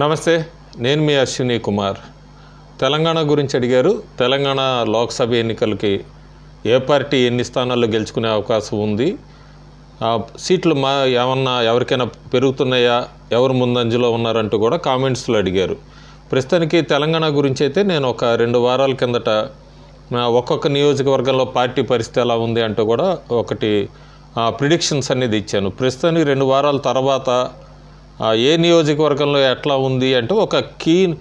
నమస్తే, నేను మీ అశ్విని కుమార్. తెలంగాణ గురించి అడిగారు. తెలంగాణ లోక్సభ ఎన్నికలకి ఏ పార్టీ ఎన్ని స్థానాల్లో గెలుచుకునే అవకాశం ఉంది, సీట్లు ఏమన్నా ఎవరికైనా పెరుగుతున్నాయా, ఎవరు ముందంజలో ఉన్నారంటూ కూడా కామెంట్స్లో అడిగారు. ప్రస్తుతానికి తెలంగాణ గురించి అయితే నేను ఒక 2 వారాల కిందట ఒక్కొక్క నియోజకవర్గంలో పార్టీ పరిస్థితి ఎలా ఉంది అంటూ కూడా ఒకటి ప్రిడిక్షన్స్ అనేది ఇచ్చాను. ప్రస్తుతానికి 2 వారాల తర్వాత ఏ నియోజకవర్గంలో ఎట్లా ఉంది అంటే ఒక కీన్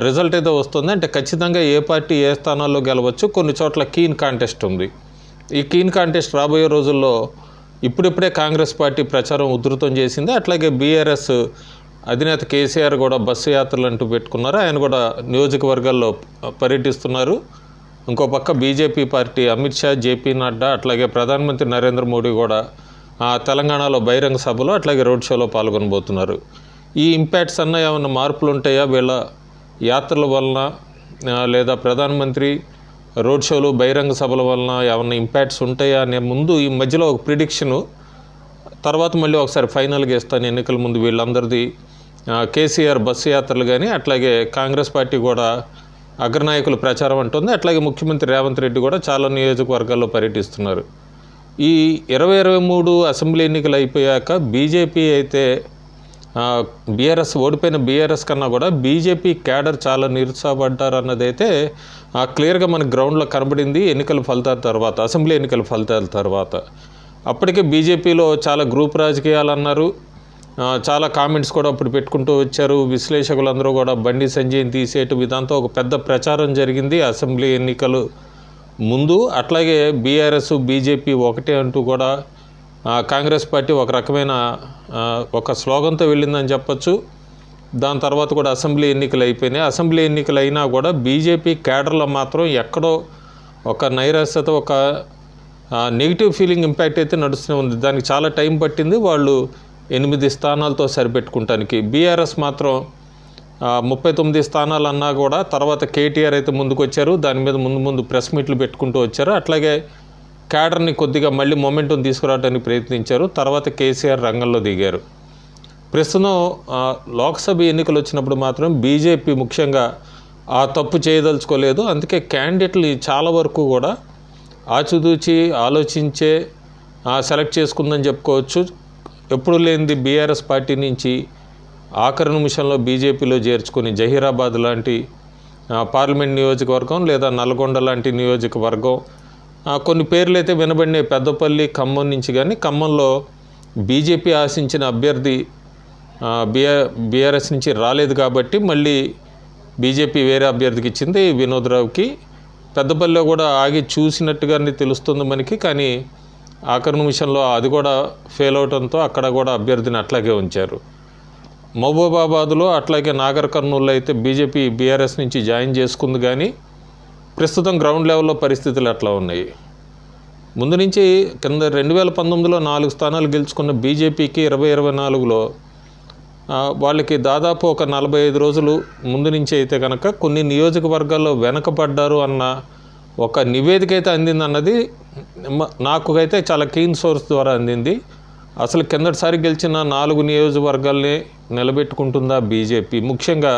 రిజల్ట్ అయితే వస్తుంది. అంటే ఖచ్చితంగా ఏ పార్టీ ఏ స్థానాల్లో గెలవచ్చు, కొన్ని చోట్ల కీన్ కాంటెస్ట్ ఉంది. ఈ కీన్ కాంటెస్ట్ రాబోయే రోజుల్లో ఇప్పుడిప్పుడే కాంగ్రెస్ పార్టీ ప్రచారం ఉధృతం చేసింది. అట్లాగే బీఆర్ఎస్ అధినేత కేసీఆర్ కూడా బస్సు యాత్రలు అంటూ పెట్టుకున్నారు. ఆయన కూడా నియోజకవర్గాల్లో పర్యటిస్తున్నారు. ఇంకో పక్క BJP party Amit Shah, JP Nadda, అట్లాగే ప్రధానమంత్రి నరేంద్ర మోడీ కూడా తెలంగాణలో బహిరంగ సభలో అట్లాగే రోడ్ షోలో పాల్గొనబోతున్నారు. ఈ ఇంపాక్ట్స్ అన్న ఏమన్నా మార్పులు ఉంటాయా వీళ్ళ యాత్రల వలన, లేదా ప్రధానమంత్రి రోడ్ షోలు బహిరంగ సభల వలన ఏమన్నా ఇంపాక్ట్స్ ఉంటాయా అనే ముందు ఈ మధ్యలో ఒక ప్రిడిక్షను, తర్వాత మళ్ళీ ఒకసారి ఫైనల్గా ఇస్తాను ఎన్నికల ముందు. వీళ్ళందరిది కేసీఆర్ బస్సు యాత్రలు కానీ, అట్లాగే కాంగ్రెస్ పార్టీ కూడా అగ్రనాయకులు ప్రచారం అంటుంది. అట్లాగే ముఖ్యమంత్రి రేవంత్ రెడ్డి కూడా చాలా నియోజకవర్గాల్లో పర్యటిస్తున్నారు. ఈ 2023 అసెంబ్లీ ఎన్నికలు అయిపోయాక బీజేపీ అయితే బీఆర్ఎస్ ఓడిపోయిన బీఆర్ఎస్ కన్నా కూడా బీజేపీ క్యాడర్ చాలా నిరుత్సాహపడ్డారు అన్నదైతే క్లియర్గా మనకు గ్రౌండ్లో కనబడింది ఎన్నికల ఫలితాల తర్వాత, అసెంబ్లీ ఎన్నికల ఫలితాల తర్వాత. అప్పటికే బీజేపీలో చాలా గ్రూప్ రాజకీయాలు అన్నారు, చాలా కామెంట్స్ కూడా అప్పుడు పెట్టుకుంటూ వచ్చారు. విశ్లేషకులందరూ కూడా బండి సంజయ్ని తీసేయటం, ఇదంతా ఒక పెద్ద ప్రచారం జరిగింది అసెంబ్లీ ఎన్నికలు ముందు. అట్లాగే బీఆర్ఎస్ బీజేపీ ఒకటే అంటూ కూడా కాంగ్రెస్ పార్టీ ఒక రకమైన ఒక స్లోగన్తో వెళ్ళిందని చెప్పచ్చు. దాని తర్వాత కూడా అసెంబ్లీ ఎన్నికలు అయిపోయినాయి. అసెంబ్లీ ఎన్నికలు అయినా కూడా బీజేపీ క్యాడర్లో మాత్రం ఎక్కడో ఒక నైరాశ్యత, ఒక నెగిటివ్ ఫీలింగ్ ఇంపాక్ట్ అయితే నడుస్తూనే ఉంది. దానికి చాలా టైం పట్టింది వాళ్ళు 8 స్థానాలతో సరిపెట్టుకుంటానికి. బీఆర్ఎస్ మాత్రం 39 స్థానాలు అన్నా కూడా తర్వాత కేటీఆర్ అయితే ముందుకు వచ్చారు, దాని మీద ముందు ప్రెస్ మీట్లు పెట్టుకుంటూ వచ్చారు. అట్లాగే క్యాడర్ని కొద్దిగా మళ్ళీ మొమెంటం తీసుకురావడానికి ప్రయత్నించారు. తర్వాత కేసీఆర్ రంగంలో దిగారు. ప్రస్తుతం లోక్సభ ఎన్నికలు వచ్చినప్పుడు మాత్రం బీజేపీ ముఖ్యంగా ఆ తప్పు చేయదలుచుకోలేదు. అందుకే క్యాండిడేట్లు చాలా వరకు కూడా ఆచితూచి ఆలోచించే సెలెక్ట్ చేసుకుందని చెప్పుకోవచ్చు. ఎప్పుడు లేనిది బీఆర్ఎస్ పార్టీ నుంచి ఆఖరి నిమిషంలో బీజేపీలో చేర్చుకుని జహీరాబాద్ లాంటి పార్లమెంట్ నియోజకవర్గం, లేదా నల్గొండ లాంటి నియోజకవర్గం, కొన్ని పేర్లు అయితే వినబడినాయి పెద్దపల్లి, ఖమ్మం నుంచి. కానీ ఖమ్మంలో బీజేపీ ఆశించిన అభ్యర్థి బీఆర్ఎస్ నుంచి రాలేదు కాబట్టి మళ్ళీ బీజేపీ వేరే అభ్యర్థికి ఇచ్చింది, వినోద్ రావుకి. పెద్దపల్లిలో కూడా ఆగి చూసినట్టుగానే తెలుస్తుంది మనకి, కానీ ఆఖరి నిమిషంలో అది కూడా ఫెయిల్ అవడంతో అక్కడ కూడా అభ్యర్థిని అట్లాగే ఉంచారు. మహబూబాబాద్లో అట్లాగే నాగర్ కర్నూల్లో అయితే బీజేపీ బీఆర్ఎస్ నుంచి జాయిన్ చేసుకుంది. కానీ ప్రస్తుతం గ్రౌండ్ లెవెల్లో పరిస్థితులు ఎట్లా ఉన్నాయి? ముందు నుంచి కింద 2019లో 4 స్థానాలు గెలుచుకున్న బీజేపీకి 2024లో వాళ్ళకి దాదాపు ఒక 45 రోజులు ముందు నుంచి అయితే కనుక కొన్ని నియోజకవర్గాల్లో వెనకబడ్డారు అన్న ఒక నివేదిక అయితే అందిందన్నది నాకు అయితే చాలా కీన్ సోర్స్ ద్వారా అందింది. అసలు కిందటిసారి గెలిచిన 4 నియోజకవర్గాల్ని నిలబెట్టుకుంటుందా బీజేపీ? ముఖ్యంగా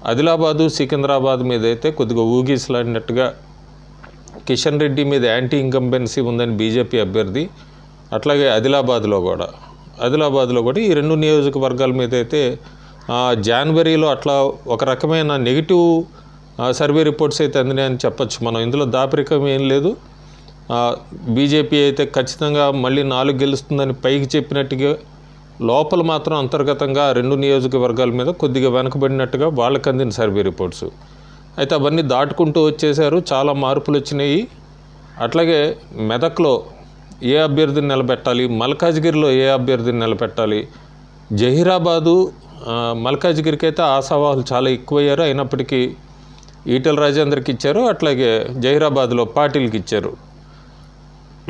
ఆదిలాబాదు, సికింద్రాబాద్ మీద అయితే కొద్దిగా ఊగిసలాడినట్టుగా కిషన్ రెడ్డి మీద యాంటీ ఇంకంబెన్సీ ఉందని బీజేపీ అభ్యర్థి. అట్లాగే ఆదిలాబాద్లో కూడా ఈ 2 నియోజకవర్గాల మీద అయితే జనవరిలో అట్లా ఒక రకమైన నెగిటివ్ సర్వే రిపోర్ట్స్ అయితే అందినాయని చెప్పచ్చు. మనం ఇందులో దాపరికం ఏం లేదు. బీజేపీ అయితే ఖచ్చితంగా మళ్ళీ 4 గెలుస్తుందని పైకి చెప్పినట్టుగా లోపల మాత్రం అంతర్గతంగా 2 నియోజకవర్గాల మీద కొద్దిగా వెనకబడినట్టుగా వాళ్ళకి అందిన సర్వే రిపోర్ట్స్. అయితే అవన్నీ దాటుకుంటూ వచ్చేసారు, చాలా మార్పులు వచ్చినాయి. అట్లాగే మెదక్లో ఏ అభ్యర్థిని నిలబెట్టాలి, మల్కాజ్గిరిలో ఏ అభ్యర్థిని నిలబెట్టాలి, జహీరాబాదు మల్కాజ్గిరికి అయితే ఆశావాహులు చాలా ఎక్కువయ్యారు. అయినప్పటికీ ఈటెల రాజేందర్కి ఇచ్చారు, అట్లాగే జహీరాబాద్లో పాటిల్కి ఇచ్చారు.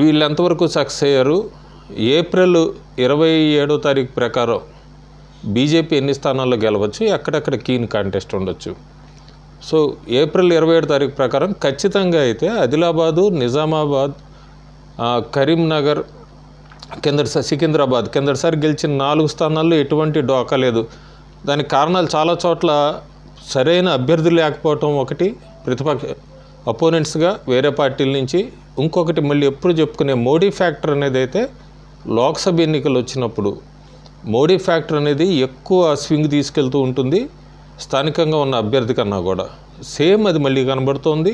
వీళ్ళు ఎంతవరకు సక్సెస్ అయ్యారు? ఏప్రిల్ 27వ తారీఖు ప్రకారం బీజేపీ ఎన్ని స్థానాల్లో గెలవచ్చు, ఎక్కడెక్కడ కీన్ కాంటెస్ట్ ఉండొచ్చు. సో ఏప్రిల్ 27వ తారీఖు ప్రకారం ఖచ్చితంగా అయితే ఆదిలాబాదు, నిజామాబాద్, కరీంనగర్, సికింద్రాబాద్ కిందటిసారి గెలిచిన 4 స్థానాల్లో ఎటువంటి డోకా లేదు. దానికి కారణాలు చాలా చోట్ల సరైన అభ్యర్థులు లేకపోవటం ఒకటి, ప్రతిపక్ష అపోనెంట్స్గా వేరే పార్టీల నుంచి. ఇంకొకటి మళ్ళీ ఎప్పుడు చెప్పుకునే మోడీ ఫ్యాక్టర్ అనేది అయితే లోక్సభ ఎన్నికలు వచ్చినప్పుడు మోడీ ఫ్యాక్టర్ అనేది ఎక్కువ స్వింగ్ తీసుకెళ్తూ ఉంటుంది స్థానికంగా ఉన్న అభ్యర్థి కన్నా కూడా. సేమ్ అది మళ్ళీ కనబడుతోంది.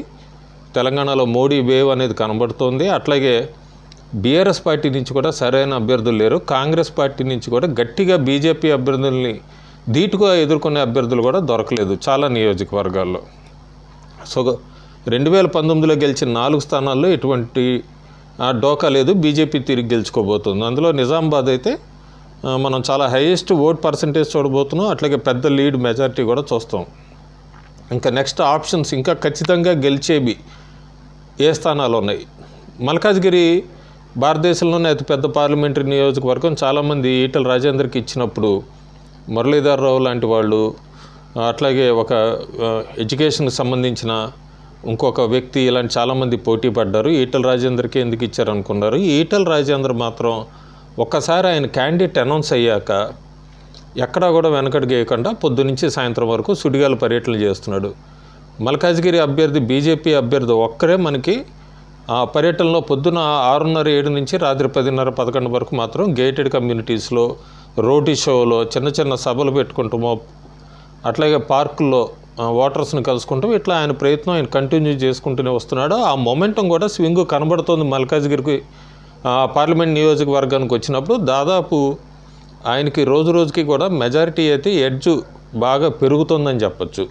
తెలంగాణలో మోడీ వేవ్ అనేది కనబడుతోంది. అట్లాగే బీఆర్ఎస్ పార్టీ నుంచి కూడా సరైన అభ్యర్థులు లేరు. కాంగ్రెస్ పార్టీ నుంచి కూడా గట్టిగా బీజేపీ అభ్యర్థుల్ని ధీటుగా ఎదుర్కొనే అభ్యర్థులు కూడా దొరకలేదు చాలా నియోజకవర్గాల్లో. సో 2019లో గెలిచిన 4 స్థానాల్లో ఎటువంటి డోకా లేదు. బీజేపీ తిరిగి గెలుచుకోబోతుంది. అందులో నిజామాబాద్ అయితే మనం చాలా హైయెస్ట్ ఓట్ పర్సంటేజ్ చూడబోతున్నాం. అట్లాగే పెద్ద లీడ్ మెజారిటీ కూడా చూస్తాం. ఇంకా నెక్స్ట్ ఆప్షన్స్ ఇంకా ఖచ్చితంగా గెలిచేవి ఏ స్థానాలు ఉన్నాయి? మల్కాజ్గిరి భారతదేశంలోనే అతిపెద్ద పార్లమెంటరీ నియోజకవర్గం. చాలామంది ఈటల రాజేందర్కి ఇచ్చినప్పుడు మురళీధర్ రావు లాంటి వాళ్ళు, అట్లాగే ఒక ఎడ్యుకేషన్కి సంబంధించిన ఇంకొక వ్యక్తి, ఇలాంటి చాలామంది పోటీ పడ్డారు. ఈటల రాజేందర్కి ఎందుకు ఇచ్చారనుకున్నారు? ఈటల రాజేందర్ మాత్రం ఒక్కసారి ఆయన క్యాండిడేట్ అనౌన్స్ అయ్యాక ఎక్కడా కూడా వెనకడుగు వేయకుండా పొద్దునుంచి సాయంత్రం వరకు సుడిగాల పర్యటనలు చేస్తున్నాడు. మల్కాజ్గిరి అభ్యర్థి బీజేపీ అభ్యర్థి ఒక్కరే మనకి ఆ పర్యటనలో పొద్దున 6:30, 7 నుంచి రాత్రి 10:30, 11 వరకు మాత్రం గేటెడ్ కమ్యూనిటీస్లో, రోటీ షోలో, చిన్న చిన్న సభలు పెట్టుకుంటామో, అట్లాగే పార్కుల్లో ఓటర్స్ని కలుసుకుంటాం. ఇట్లా ఆయన ప్రయత్నం ఆయన కంటిన్యూ చేసుకుంటూనే వస్తున్నాడు. ఆ మొమెంటం కూడా స్వింగ్ కనబడుతోంది మల్కాజ్గిరికి పార్లమెంట్ నియోజకవర్గానికి వచ్చినప్పుడు. దాదాపు ఆయనకి రోజు రోజుకి కూడా మెజారిటీ అయితే ఎడ్జ్ బాగా పెరుగుతుందని చెప్పచ్చు.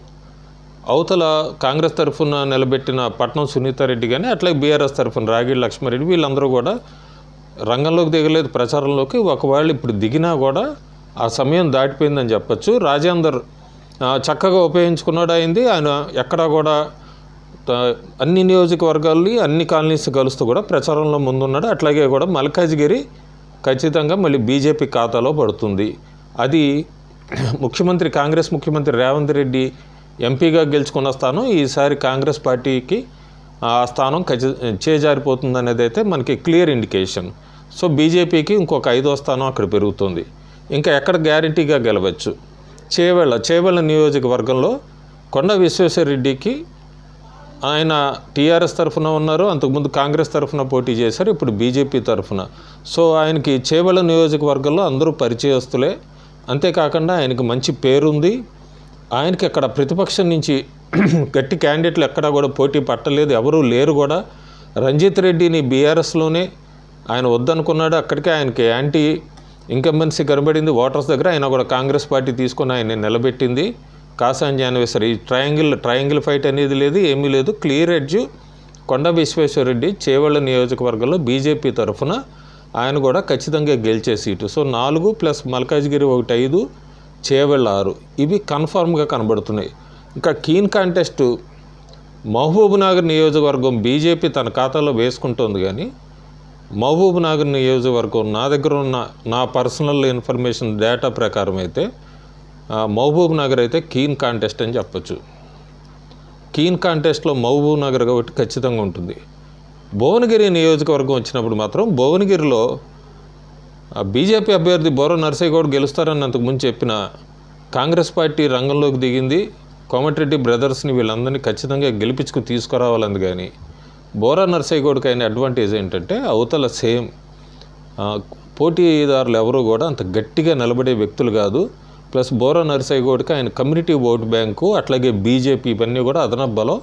అవతల కాంగ్రెస్ తరఫున నిలబెట్టిన పట్నం సునీతారెడ్డి కానీ, అట్లాగే బీఆర్ఎస్ తరఫున రాగిడి లక్ష్మారెడ్డి, వీళ్ళందరూ కూడా రంగంలోకి దిగలేదు ప్రచారంలోకి. ఒకవేళ ఇప్పుడు దిగినా కూడా ఆ సమయం దాటిపోయిందని చెప్పచ్చు. రాజేందర్ చక్కగా ఉపయోగించుకున్నాడు అయింది. ఆయన ఎక్కడా కూడా అన్ని నియోజకవర్గాల్ని, అన్ని కాలనీస్ కలుస్తూ కూడా ప్రచారంలో ముందున్నాడు. అట్లాగే కూడా మల్కాజ్గిరి ఖచ్చితంగా మళ్ళీ బీజేపీ ఖాతాలో పడుతుంది. అది ముఖ్యమంత్రి, కాంగ్రెస్ ముఖ్యమంత్రి రేవంత్ రెడ్డి ఎంపీగా గెలుచుకున్న స్థానం ఈసారి కాంగ్రెస్ పార్టీకి ఆ స్థానం చేజారిపోతుంది అనేది అయితే మనకి క్లియర్ ఇండికేషన్. సో బీజేపీకి ఇంకొక 5వ స్థానం అక్కడ పెరుగుతుంది. ఇంకా ఎక్కడ గ్యారంటీగా గెలవచ్చు? చేవెళ్ళ నియోజకవర్గంలో కొండ విశ్వేశ్వరరెడ్డికి ఆయన టీఆర్ఎస్ తరఫున ఉన్నారు, అంతకుముందు కాంగ్రెస్ తరఫున పోటీ చేశారు, ఇప్పుడు బీజేపీ తరఫున. సో ఆయనకి చేవెళ్ళ నియోజకవర్గంలో అందరూ పరిచయస్తులే. అంతేకాకుండా ఆయనకి మంచి పేరుంది. ఆయనకి అక్కడ ప్రతిపక్షం నుంచి గట్టి క్యాండిడేట్లు ఎక్కడా కూడా పోటీ పట్టలేదు, ఎవరూ లేరు కూడా. రంజిత్ రెడ్డిని బీఆర్ఎస్లోనే ఆయన వద్దనుకున్నాడు. అక్కడికే ఆయనకి యాంటీ ఇన్కంబెన్సీ కనబడింది ఓటర్స్ దగ్గర. ఆయన కూడా కాంగ్రెస్ పార్టీ తీసుకొని ఆయన నిలబెట్టింది. కాసాని జానవేశ్వరి ట్రయాంగిల్ ఫైట్ అనేది లేదు, ఏమీ లేదు. క్లియర్ ఎడ్జ్ కొండ విశ్వేశ్వరరెడ్డి చేవెళ్ళ నియోజకవర్గంలో బీజేపీ తరఫున ఆయన కూడా ఖచ్చితంగా గెలిచే seat. So 4 plus Malkajgiri 1, 5, Chevella 6 ఇవి కన్ఫామ్గా కనబడుతున్నాయి. ఇంకా కీన్ కాంటెస్ట్ మహబూబ్నగర్ నియోజకవర్గం బీజేపీ తన ఖాతాలో వేసుకుంటోంది. కానీ మహబూబ్నగర్ నియోజకవర్గం నా దగ్గర ఉన్న నా పర్సనల్ ఇన్ఫర్మేషన్ డేటా ప్రకారం అయితే మహబూబ్నగర్ అయితే కీన్ కాంటెస్ట్ అని చెప్పచ్చు. కీన్ కాంటెస్ట్లో మహబూబ్నగర్ ఒకటి ఖచ్చితంగా ఉంటుంది. భువనగిరి నియోజకవర్గం వచ్చినప్పుడు మాత్రం భువనగిరిలో బీజేపీ అభ్యర్థి బోర నర్సయ్యగౌడ్ గెలుస్తారని అంతకుముందు చెప్పిన కాంగ్రెస్ పార్టీ రంగంలోకి దిగింది. కోమటిరెడ్డి బ్రదర్స్ని వీళ్ళందరినీ ఖచ్చితంగా గెలిపించుకు తీసుకురావాలని. కానీ బోరా నర్సయ్యగౌడ్కి అయిన అడ్వాంటేజ్ ఏంటంటే అవతల సేమ్ పోటీదారులు ఎవరు కూడా అంత గట్టిగా నిలబడే వ్యక్తులు కాదు. ప్లస్ బోరా నర్సయ్యగౌడ్కి ఆయన కమ్యూనిటీ ఓటు బ్యాంకు, అట్లాగే బీజేపీ ఇవన్నీ కూడా అదనపు బలం.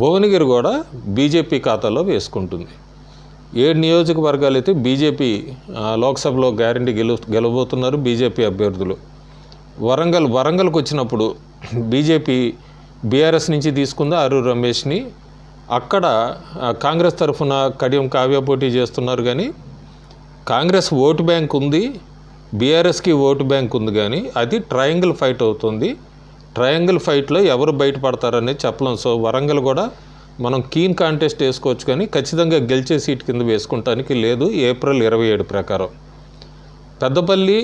భువనగిరి కూడా బీజేపీ ఖాతాలో వేసుకుంటుంది. 7 నియోజకవర్గాలు అయితే బీజేపీ లోక్సభలో గ్యారంటీ గెలవబోతున్నారు బీజేపీ అభ్యర్థులు. వరంగల్కి వచ్చినప్పుడు బీజేపీ బీఆర్ఎస్ నుంచి తీసుకుంది అరూర్ రమేష్ని. అక్కడ కాంగ్రెస్ తరఫున కడియం కావ్య పోటీ చేస్తున్నారు. కానీ కాంగ్రెస్ ఓటు బ్యాంక్ ఉంది, బీఆర్ఎస్కి ఓటు బ్యాంక్ ఉంది. కానీ అది ట్రయాంగిల్ ఫైట్ అవుతుంది. ట్రయాంగిల్ ఫైట్లో ఎవరు బయటపడతారనేది చెప్పలేం. సో వరంగల్ కూడా మనం కీన్ కాంటెస్ట్ వేసుకోవచ్చు, కానీ ఖచ్చితంగా గెలిచే సీట్ కింద వేసుకుంటానికి లేదు ఏప్రిల్ 27 ప్రకారం. పెద్దపల్లి,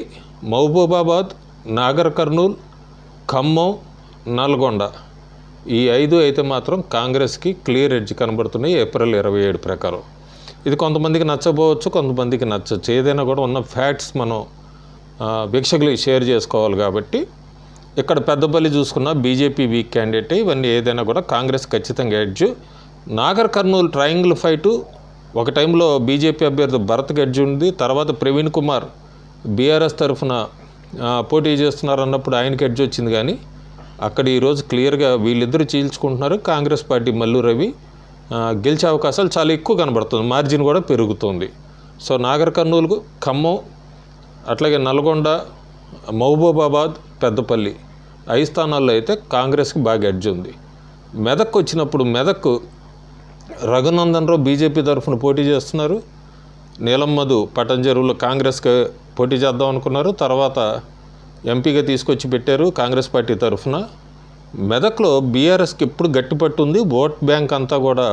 మహబూబాబాద్, నాగర్ కర్నూల్, ఖమ్మం, నల్గొండ ఈ 5 అయితే మాత్రం కాంగ్రెస్కి క్లియర్ ఎడ్జ్ కనబడుతున్నాయి ఏప్రిల్ 27 ప్రకారం. ఇది కొంతమందికి నచ్చబోవచ్చు, కొంతమందికి నచ్చచ్చు. ఏదైనా కూడా ఉన్న ఫ్యాక్ట్స్ మనం వీక్షకులకి షేర్ చేసుకోవాలి. కాబట్టి ఇక్కడ పెద్దపల్లి చూసుకున్న బీజేపీ వీక్ క్యాండిడేట్. ఇవన్నీ ఏదైనా కూడా కాంగ్రెస్ ఖచ్చితంగా edge. Nagar Kurnool triangle fight ఒక టైంలో బీజేపీ అభ్యర్థి భరత్కి ఎడ్జ్ ఉంది. తర్వాత ప్రవీణ్ కుమార్ బీఆర్ఎస్ తరఫున పోటీ చేస్తున్నారు అన్నప్పుడు ఆయనకి ఎడ్జ్ వచ్చింది. కానీ అక్కడ ఈరోజు క్లియర్గా వీళ్ళిద్దరూ చీల్చుకుంటున్నారు. కాంగ్రెస్ పార్టీ మల్లు రవి గెలిచే అవకాశాలు చాలా ఎక్కువ కనబడుతుంది, మార్జిన్ కూడా పెరుగుతుంది. సో నాగర్ కర్నూలు, ఖమ్మం, అట్లాగే నల్గొండ, మహబూబాబాద్, పెద్దపల్లి 5 స్థానాల్లో అయితే కాంగ్రెస్కి బాగా ఎడ్జ్ ఉంది. మెదక్ వచ్చినప్పుడు మెదక్ రఘునందన్ రావు బీజేపీ తరఫున పోటీ చేస్తున్నారు. నీలం మధు పటంచెరువులో కాంగ్రెస్కి పోటీ చేద్దాం అనుకున్నారు. తర్వాత ఎంపీగా తీసుకొచ్చి పెట్టారు కాంగ్రెస్ పార్టీ తరఫున. మెదక్లో బీఆర్ఎస్కి ఎప్పుడు గట్టిపట్టు ఉంది. ఓట్ బ్యాంక్ అంతా కూడా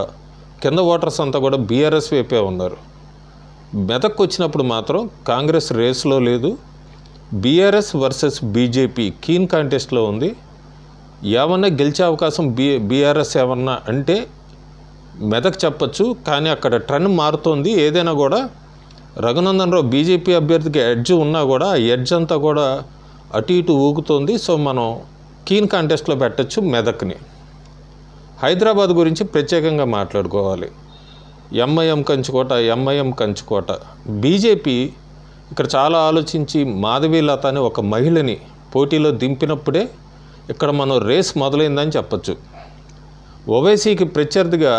కింద ఓటర్స్ అంతా కూడా బీఆర్ఎస్ వైపే ఉన్నారు. మెదక్ వచ్చినప్పుడు మాత్రం కాంగ్రెస్ రేస్లో లేదు. బీఆర్ఎస్ వర్సెస్ బీజేపీ కీన్ కాంటెస్ట్లో ఉంది. ఏమన్నా గెలిచే అవకాశం బీఆర్ఎస్ ఏమన్నా అంటే మెదక్ చెప్పచ్చు. కానీ అక్కడ ట్రెండ్ మారుతోంది. ఏదైనా కూడా రఘునందన్ రావు బీజేపీ అభ్యర్థికి ఎడ్జ్ ఉన్నా కూడా ఆ ఎడ్జ్ అంతా కూడా అటు ఇటు ఊగుతోంది. సో మనం కీన్ కాంటెస్ట్లో పెట్టచ్చు మెదక్ని. హైదరాబాద్ గురించి ప్రత్యేకంగా మాట్లాడుకోవాలి. ఎంఐఎం కంచుకోట. బీజేపీ ఇక్కడ చాలా ఆలోచించి మాధవీలత అనే ఒక మహిళని పోటీలో దింపినప్పుడే ఇక్కడ మనం రేస్ మొదలైందని చెప్పచ్చు. ఓవైసీకి ప్రత్యర్థిగా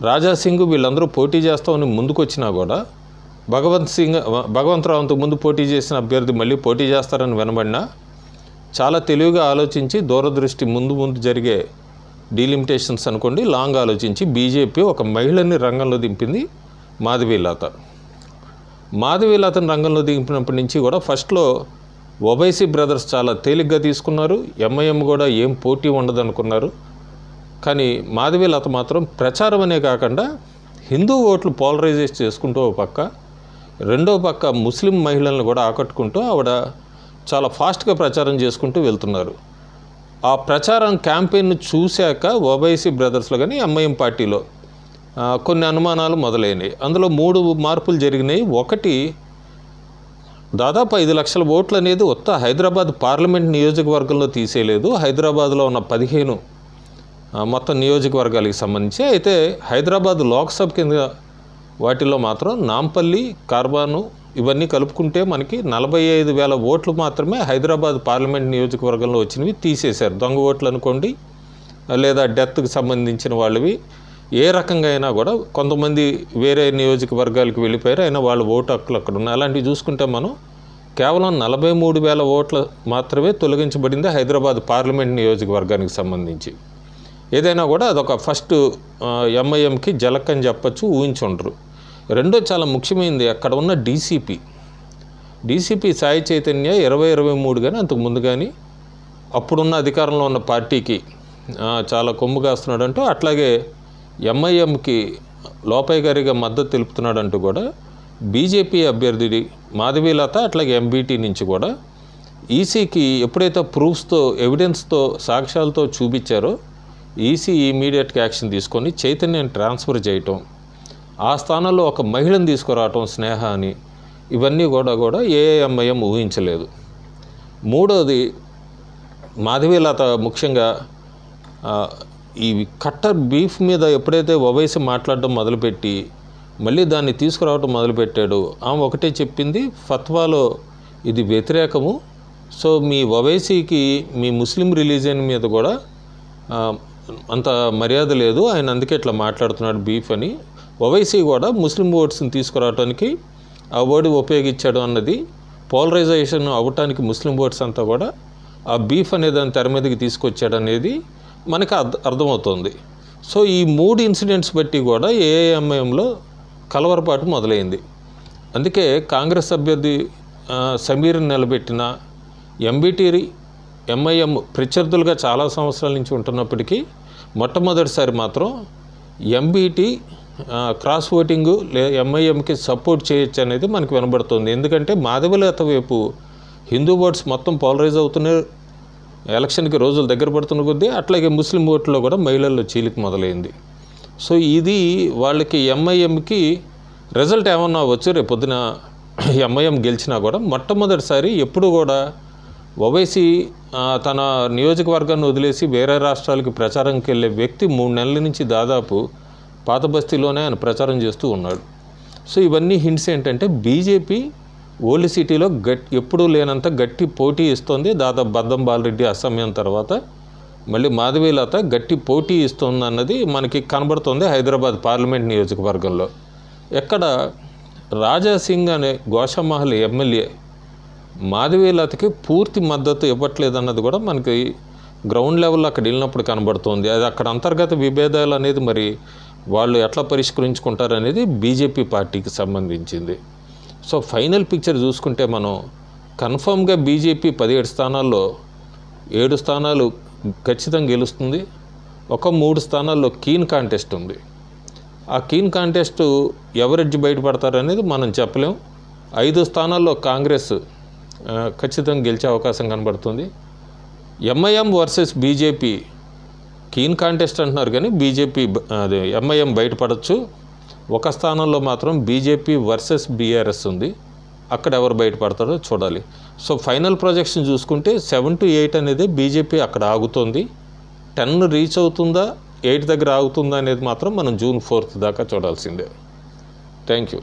రాజాసింగ్ వీళ్ళందరూ పోటీ చేస్తామని ముందుకొచ్చినా కూడా భగవంతరావుతో ముందు పోటీ చేసిన అభ్యర్థి మళ్ళీ పోటీ చేస్తారని వినబడినా చాలా తెలివిగా ఆలోచించి దూరదృష్టి ముందు జరిగే డీలిమిటేషన్స్ అనుకోండి లాంగ్ ఆలోచించి బీజేపీ ఒక మహిళని రంగంలో దింపింది మాధవీలతను రంగంలో దింపినప్పటి నుంచి కూడా ఫస్ట్లో ఓవైసీ బ్రదర్స్ చాలా తేలిగ్గా తీసుకున్నారు. ఎంఐఎం కూడా ఏం పోటీ ఉండదనుకున్నారు. కానీ మాధవీలత మాత్రం ప్రచారం అనే కాకుండా హిందూ ఓట్లు పోలరైజేట్ చేసుకుంటూ ఒక పక్క, రెండో పక్క ముస్లిం మహిళలను కూడా ఆకట్టుకుంటూ ఆవిడ చాలా ఫాస్ట్గా ప్రచారం చేసుకుంటూ వెళ్తున్నారు. ఆ ప్రచారం క్యాంపెయిన్ చూశాక ఓవైసీ బ్రదర్స్లో కానీ ఎంఐఎం పార్టీలో కొన్ని అనుమానాలు మొదలైనవి. అందులో 3 మార్పులు జరిగినాయి. ఒకటి, దాదాపు 5 లక్షల ఓట్లు అనేది హైదరాబాద్ పార్లమెంట్ నియోజకవర్గంలో తీసేయలేదు. హైదరాబాద్లో ఉన్న 15 మొత్తం నియోజకవర్గాలకు సంబంధించి. అయితే హైదరాబాద్ లోక్సభ కింద వాటిలో మాత్రం నాంపల్లి, కార్బాను ఇవన్నీ కలుపుకుంటే మనకి 45,000 ఓట్లు మాత్రమే హైదరాబాద్ పార్లమెంట్ నియోజకవర్గంలో వచ్చినవి తీసేశారు. దొంగ ఓట్లు అనుకోండి, లేదా డెత్కి సంబంధించిన వాళ్ళవి, ఏ రకంగా అయినా కూడా కొంతమంది వేరే నియోజకవర్గాలకు వెళ్ళిపోయారు, అయినా వాళ్ళ ఓటు హక్కులు అక్కడ ఉన్నాయి. అలాంటివి చూసుకుంటే మనం కేవలం 43,000 ఓట్లు మాత్రమే తొలగించబడింది హైదరాబాద్ పార్లమెంట్ నియోజకవర్గానికి సంబంధించి. ఏదైనా కూడా అదొక ఫస్ట్ ఎంఐఎంకి జలక్ అని చెప్పచ్చు, ఊహించుండ్రు. రెండో చాలా ముఖ్యమైనది, అక్కడ ఉన్న డీసీపీ సాయి చైతన్య 2023 కానీ అంతకు ముందు కానీ అప్పుడున్న అధికారంలో ఉన్న పార్టీకి చాలా కొమ్ము కాస్తున్నాడంటూ, అట్లాగే ఎంఐఎంకి లోపయ్య గారిగా మద్దతు తెలుపుతున్నాడంటూ కూడా బీజేపీ అభ్యర్థి మాధవీలత అట్లాగే ఎంబీటీ నుంచి కూడా ఈసీకి ఎప్పుడైతే ప్రూఫ్స్తో, ఎవిడెన్స్తో, సాక్ష్యాలతో చూపించారో ఈసీ ఇమీడియట్గా యాక్షన్ తీసుకొని చైతన్యాన్ని ట్రాన్స్ఫర్ చేయటం, ఆ స్థానంలో ఒక మహిళను తీసుకురావటం స్నేహ అని, ఇవన్నీ కూడా ఏఐఎంఐఎం ఊహించలేదు. మూడోది, మాధవీలత ముఖ్యంగా ఈ కట్టర్ బీఫ్ మీద ఎప్పుడైతే ఓవైసీ మాట్లాడడం మొదలుపెట్టి మళ్ళీ దాన్ని తీసుకురావడం మొదలుపెట్టాడు, ఆమె ఒకటే చెప్పింది, ఫత్వాలో ఇది వ్యతిరేకము. సో మీ ఓవైసీకి మీ ముస్లిం రిలీజియన్ మీద కూడా అంత మర్యాద లేదు, ఆయన అందుకే ఇట్లా మాట్లాడుతున్నాడు బీఫ్ అని. ఓవైసీ కూడా ముస్లిం ఓట్స్ని తీసుకురావడానికి ఆ వర్డ్ ఉపయోగించాడు అన్నది, పోలరైజేషన్ అవ్వటానికి ముస్లిం ఓట్స్ అంతా కూడా ఆ బీఫ్ అనే దాన్ని తెర మీదకి తీసుకొచ్చాడు అనేది మనకు అర్థమవుతుంది. సో ఈ 3 ఇన్సిడెంట్స్ బట్టి కూడా ఏఐఎంఐఎంలో కలవరపాటు మొదలైంది. అందుకే కాంగ్రెస్ అభ్యర్థి సమీర్ని నిలబెట్టిన ఎంబీటీ ఎంఐఎం ప్రత్యర్థులుగా చాలా సంవత్సరాల నుంచి ఉంటున్నప్పటికీ మొట్టమొదటిసారి మాత్రం ఎంబీటీ క్రాస్ ఓటింగు ఎంఐఎంకి సపోర్ట్ చేయొచ్చు అనేది మనకు వినబడుతుంది. ఎందుకంటే మాధవీలత వైపు హిందూ ఓట్స్ మొత్తం పోలరైజ్ అవుతున్నాయి, ఎలక్షన్కి రోజులు దగ్గర పడుతున్న కొద్దీ. అట్లాగే ముస్లిం ఓట్లో కూడా మహిళల్లో చీలిక మొదలైంది. సో ఇది వాళ్ళకి ఎంఐఎంకి రిజల్ట్ ఏమన్నా వచ్చు, రేపు పొద్దున ఎంఐఎం గెలిచినా కూడా మొట్టమొదటిసారి ఎప్పుడు కూడా ఓవైసీ తన నియోజకవర్గాన్ని వదిలేసి వేరే రాష్ట్రాలకి ప్రచారంకి వెళ్ళే వ్యక్తి 3 నెలల నుంచి దాదాపు పాత బస్తీలోనే ఆయన ప్రచారం చేస్తూ ఉన్నాడు. సో ఇవన్నీ హింట్స్ ఏంటంటే బీజేపీ ఓల్డ్ సిటీలో ఎప్పుడూ లేనంత గట్టి పోటీ ఇస్తోంది. దాదాపు బద్దం బాలరెడ్డి అసమయం తర్వాత మళ్ళీ మాధవీలత గట్టి పోటీ ఇస్తుంది అన్నది మనకి కనబడుతుంది హైదరాబాద్ పార్లమెంట్ నియోజకవర్గంలో. ఎక్కడ రాజాసింగ్ అనే గోషామహల్ ఎమ్మెల్యే మాధవీలతకి పూర్తి మద్దతు ఇవ్వట్లేదన్నది కూడా మనకి గ్రౌండ్ లెవెల్లో అక్కడ వెళ్ళినప్పుడు కనబడుతుంది. అది అక్కడ అంతర్గత విభేదాలు అనేది మరి వాళ్ళు ఎట్లా పరిష్కరించుకుంటారు అనేది బీజేపీ పార్టీకి సంబంధించింది. సో ఫైనల్ పిక్చర్ చూసుకుంటే మనం కన్ఫామ్గా బీజేపీ 17 స్థానాల్లో 7 స్థానాలు ఖచ్చితంగా గెలుస్తుంది. ఒక 3 స్థానాల్లో కీన్ కాంటెస్ట్ ఉంది. ఆ కీన్ కాంటెస్ట్ ఎవరెడ్జ్ బయటపడతారు అనేది మనం చెప్పలేం. 5 స్థానాల్లో కాంగ్రెస్ ఖచ్చితంగా గెలిచే అవకాశం కనబడుతుంది. MIM versus BJP keen contest అంటున్నారు కానీ బీజేపీ అదే ఎంఐఎం బయటపడవచ్చు. ఒక స్థానంలో మాత్రం బీజేపీ వర్సెస్ బీఆర్ఎస్ ఉంది. అక్కడ ఎవరు బయటపడతారో చూడాలి. సో ఫైనల్ ప్రొజెక్షన్ చూసుకుంటే 7 to 8 అనేది బీజేపీ అక్కడ ఆగుతుంది. 10 రీచ్ అవుతుందా 8 దగ్గర ఆగుతుందా అనేది మాత్రం మనం June 4th దాకా చూడాల్సిందే. Thank you.